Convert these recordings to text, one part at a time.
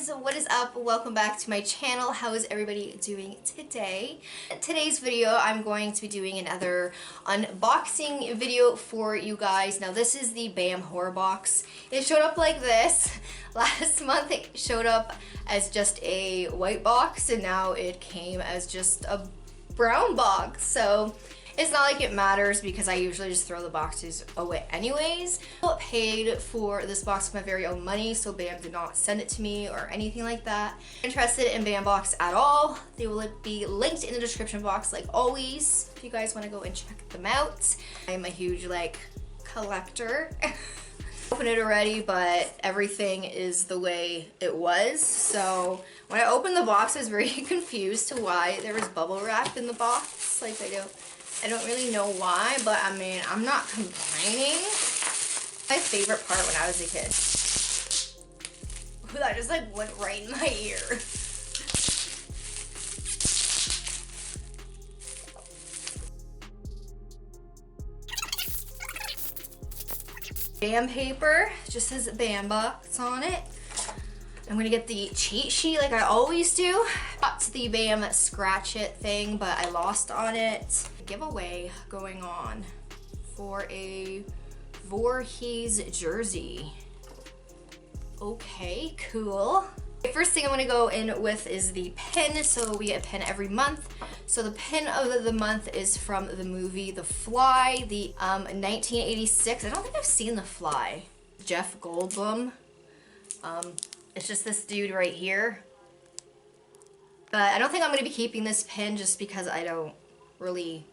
guys, what is up? Welcome back to my channel. How is everybody doing today? In today's video, I'm going to be doing another unboxing video for you guys. Now this is the bamhorrorbox. It showed up like this. Last month it showed up as just a white box and now it came as just a brown box. So it's not like it matters because I usually just throw the boxes away anyways. I paid for this box with my very own money, so Bam did not send it to me or anything like that. If you're interested in Bambox at all, they will be linked in the description box like always if you guys want to go and check them out. I'm a huge collector. Opened it already, but everything is the way it was. So when I opened the box, I was very confused to why there was bubble wrap in the box. I don't really know why, but I mean, I'm not complaining. My favorite part when I was a kid. Ooh, that just went right in my ear. Bam paper, just says Bambox on it. I'm gonna get the cheat sheet like I always do. Got the Bam scratch it thing, but I lost on it. Giveaway going on for a Voorhees jersey. Okay, cool. The first thing I'm gonna go in with is the pin. So we get a pin every month. So the pin of the month is from the movie The Fly, the 1986. I don't think I've seen The Fly. Jeff Goldblum. It's just this dude right here. But I don't think I'm gonna be keeping this pin just because I don't really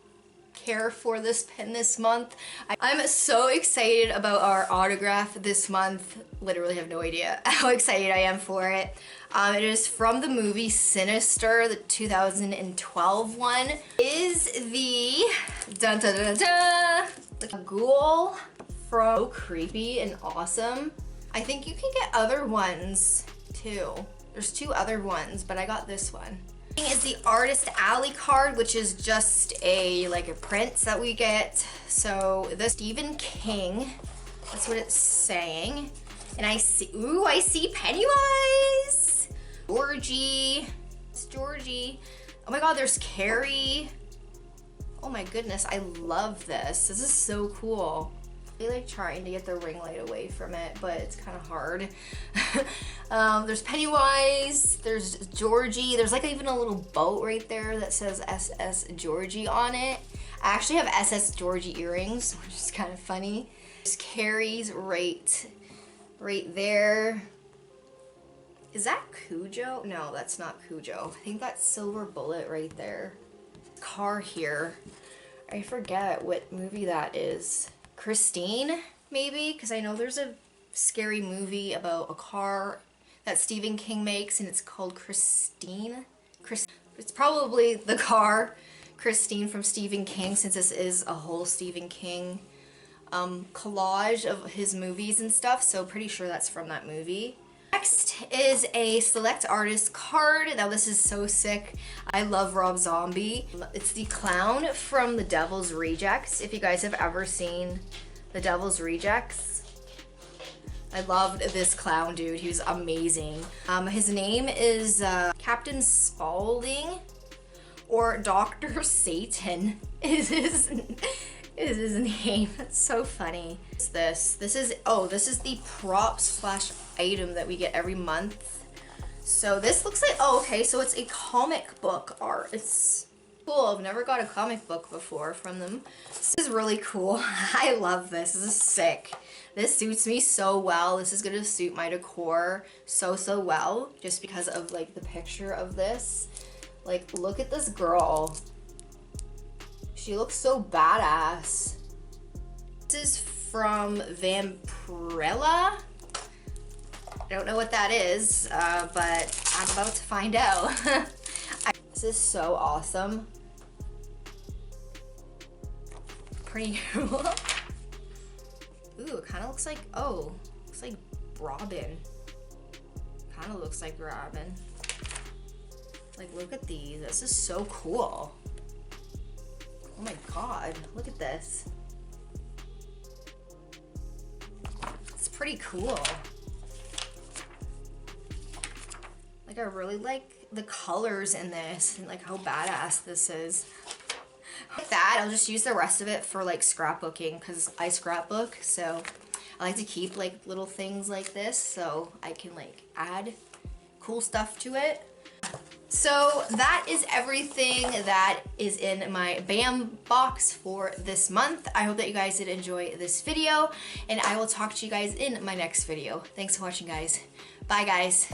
care for this pin this month. I'm so excited about our autograph this month. Literally have no idea how excited I am for it. It is from the movie Sinister, the 2012 one. Is the dun dun dun dun, the ghoul from So Creepy and Awesome. I think you can get other ones too. There's two other ones, but I got this one. Is the Artist Alley card, which is just a print that we get. So the Stephen King, that's what it's saying. And I see Pennywise, Georgie, it's Georgie. Oh my God, there's Carrie. Oh my goodness, I love this. This is so cool. I trying to get the ring light away from it, but it's kind of hard. There's Pennywise, there's Georgie, there's even a little boat right there that says SS Georgie on it. I actually have SS Georgie earrings, which is kind of funny. There's Carrie's right there. Is that Cujo? No, that's not Cujo. I think that's Silver Bullet right there. Car here. I forget what movie that is. Christine, maybe? Because I know there's a scary movie about a car that Stephen King makes and it's called Christine. It's probably the car Christine from Stephen King, since this is a whole Stephen King collage of his movies and stuff, so pretty sure that's from that movie. Next is a select artist card. Now this is so sick. I love Rob Zombie. It's the clown from The Devil's Rejects. If you guys have ever seen The Devil's Rejects, I loved this clown dude. He was amazing. His name is Captain Spaulding, or Dr. Satan is his name. That's so funny. This is the prop / item that we get every month. So this looks like, oh okay, so it's a comic book art. It's cool. I've never got a comic book before from them. This is really cool. I love this. This is sick. This suits me so well. This is gonna suit my decor so well, just because of the picture of this. Look at this girl. She looks so badass. This is from Vampirella. I don't know what that is, but I'm about to find out. This is so awesome. Pretty cool. Ooh, it kind of looks like, looks like Robin. Kind of looks like Robin. Look at these. This is so cool. Oh my God, look at this. It's pretty cool. I really like the colors in this and like how badass this is. Like that, I'll just use the rest of it for like scrapbooking because I scrapbook, so I like to keep like little things like this so I can like add cool stuff to it. So that is everything that is in my BAM box for this month. I hope that you guys did enjoy this video, and I will talk to you guys in my next video. Thanks for watching, guys. Bye, guys.